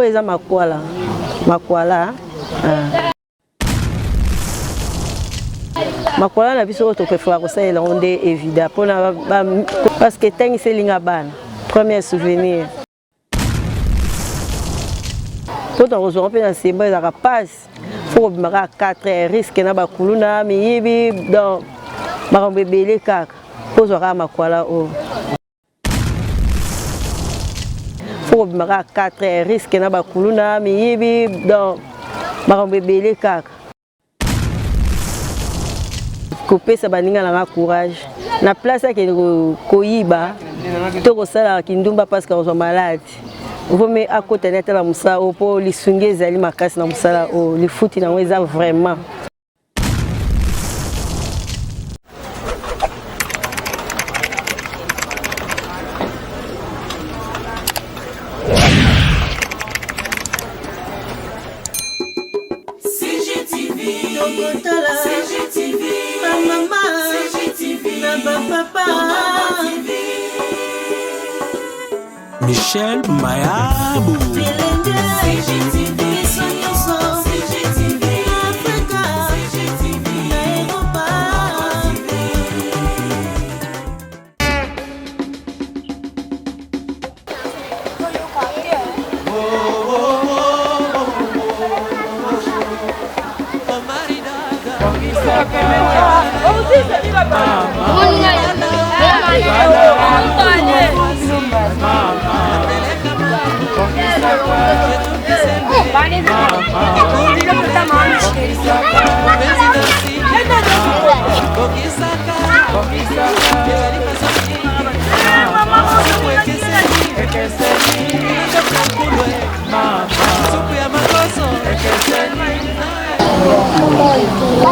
eza makwala. Makwala. Makwala na biso to préfère ko ça la onde évident parce que tangi c'est linga bana. Premier souvenir. Tout en rejoint dans ces bas la passe. Faut mara 4 risque na ba kuluna miyibi dans marambe belé kaka. Faut zora makwala o. Faut mara 4 risque na ba kuluna miyibi dans marambe belé kaka. Couper sa baninga na courage. Na place que koyiba to ko sala kindumba parce que on est malade. Vous me à côté net la musa o po li sunge zali makasi na musala o li futi na weza vraiment. Michel Mayabou.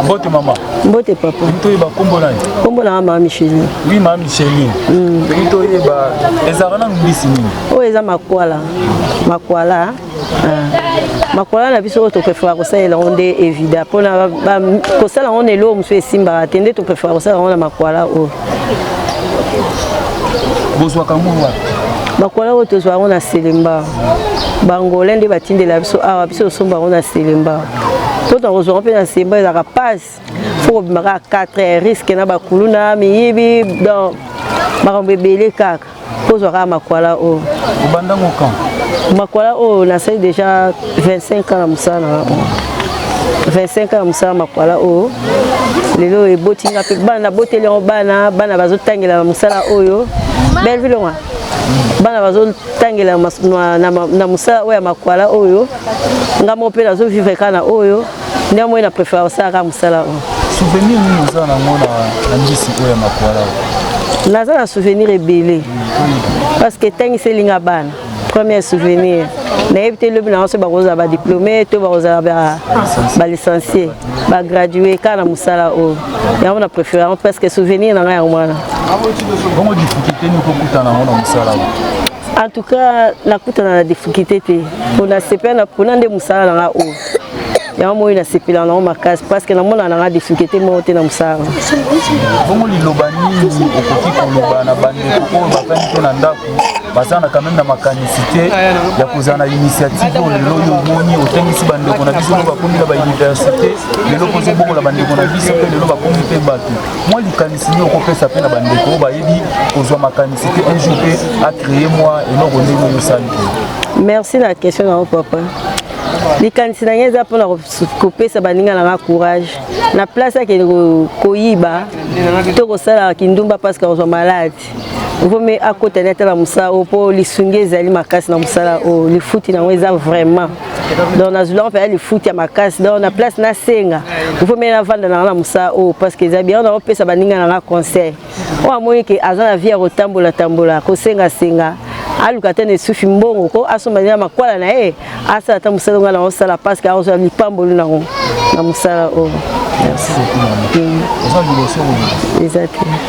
Mbote maman. Mbote papa. Mto iba kombo nani? Kombo na mama Micheline. Oui mama Micheline. Mto iba ezarana mbisi nini? O eza makwala. Makwala. Makwala na biso to préfère ko ça la onde évident pona ko ça la on est lo monsieur simba atende to préfère ko ça on la makwala o. Bozwa kamwa. Makwala o to zwa on a Selemba. Bangolais nde batinde la biso awa biso somba on a Selemba. Tout en rejoint dans ces bas la passe. Faut mara 4 risque na ba kuluna miyibi dans marambe belé kaka. Faut zora makwala o. Ubanda ngokan. Makwala o na c'est déjà 25 ans musana. 25 ans musana makwala o. Lelo e botinga pe bana boteli on bana bazotangela musala oyo. Belleville wa. Bana bazotangela na musala oya makwala oyo. Ngamo pe nazo vivre kana oyo. Ndemo ina préfère ça ka musala o. Souvenir ni musala ngona na ndisi oya makwala o. Naza na souvenir ebele. Parce que tangi c'est linga bana. Premier souvenir. Na ebité le bina so ba roza ba diplômé to ba roza ba licencié, ba gradué kana musala o. Ya on a préféré parce que souvenir na nga mwana. Comment difficulté ni ko kutana na musala o. En tout cas, la kutana na difficulté te. On a sepena pona nde musala na nga o. Ya mo ina sepela na makasi parce que na mona na difficulté mo te na musala. Bongo lilobani okoki koloba na bande ko ba fani na ndako. Basana quand même na makanicité ya kozana initiative lelo yo moni otengisi bande ko na biso ba komi na ba université lelo kozo bongo la bande ko na biso pe lelo ba komi pe bato. Moi likanisini okopesa pe na bande ko ba yebi kozwa makanicité un jour pe a créé moi et non rené yo sali. Merci la question na papa. Les candidats n'ont pas coupé sa baninga na courage. Na place que koyiba, to ko sala kindumba parce que on est malade. Vous me à côté net la musa o po li sunge zali makasi na musala o li futi na weza vraiment. Donc na zulon faire li futi ya makasi donc na place na senga. Vous me na vanda na musa o parce que za bien on pesa baninga na conseil. O amoyi ke azana vie rotambola ko senga. Aluka tene sufi mbongo ko asoma na makwala na asa ata musala ngala osala parce que azo lipambolo na musala o. Merci beaucoup. Exactement.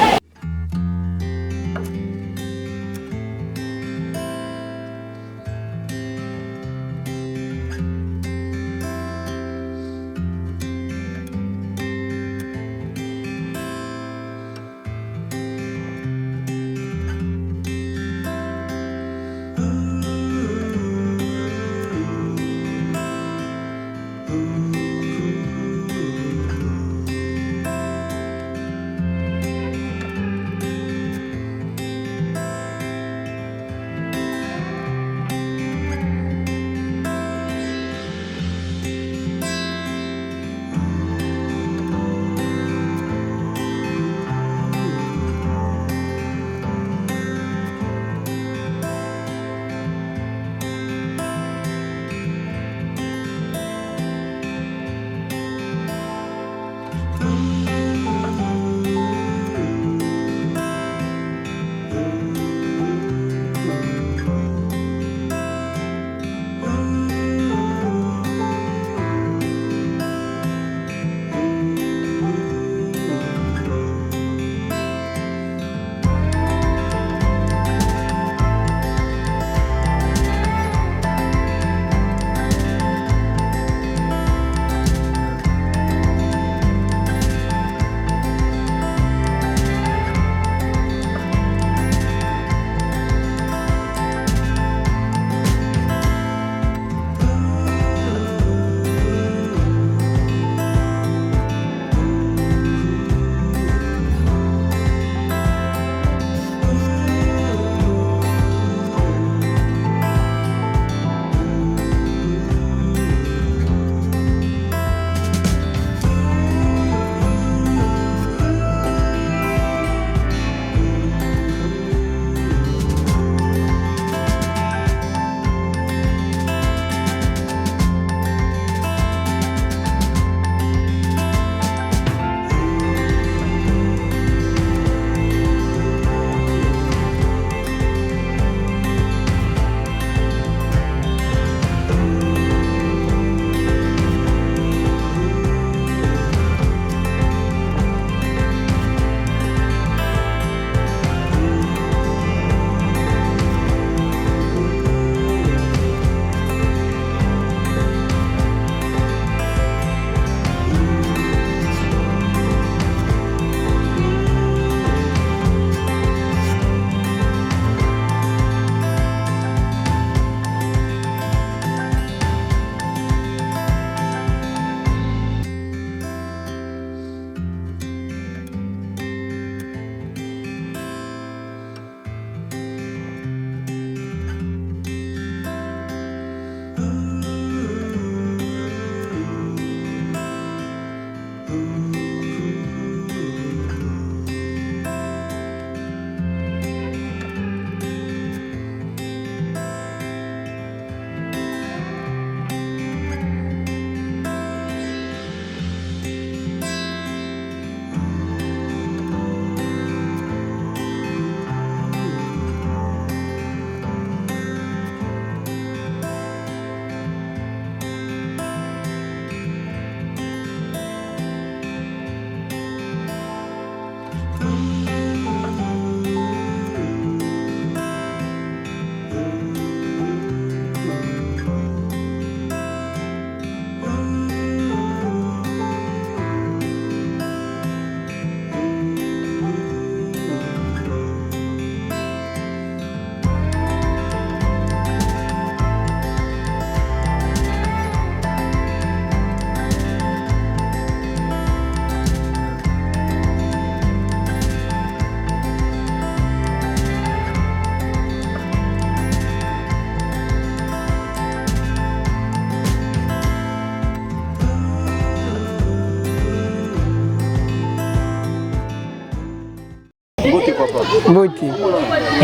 Mbote papa. Mbote.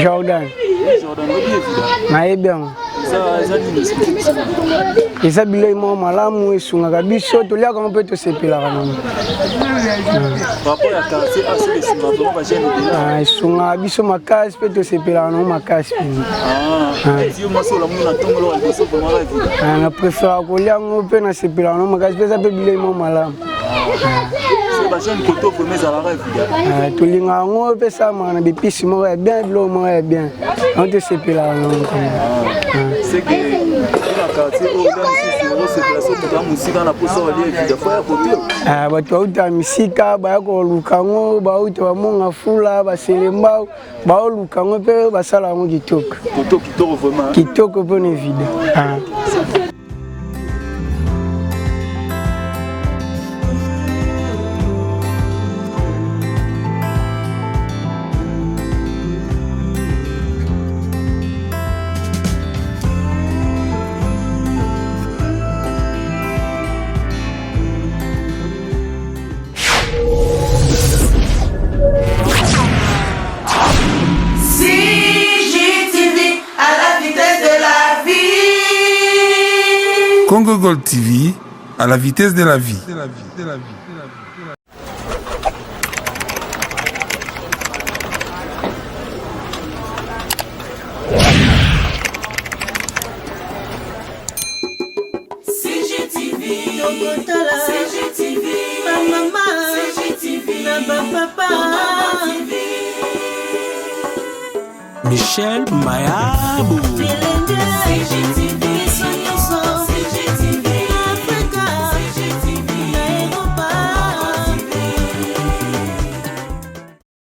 Jordan. Jordan obi bien. Eza bilei mo malamu esungaka biso toliaka mo mpe tosepelaka nango. Rapport ya quartier assez esunga vraiment ba jeune de. Esungaka biso makasi mpe tosepelaka nango makasi. Yo mosola mona tongolo wa biso vraiment rêve. Na préfère kolia yango mpe nasepelaka nango makasi mpe eza mpe bilei mo malamu. C'est ba jeune koto vraiment ezala rêve. Tolingaka yango mpe esalamaka na bipisi moko ya bien biloko moko ya bien yango tosepelaka nango. C'est que la quartier au dans ici on se place au dans musique na poso ali évidemment faut ya côté. Bato bauta misika baya koluka yango bauta bamonga fula baselemba baoluka yango mpe basala yango kitoko. Kitoko vraiment. Kitoko mpona evide. Congo Gold TV, à la vitesse de la vie. Michel Mayabou.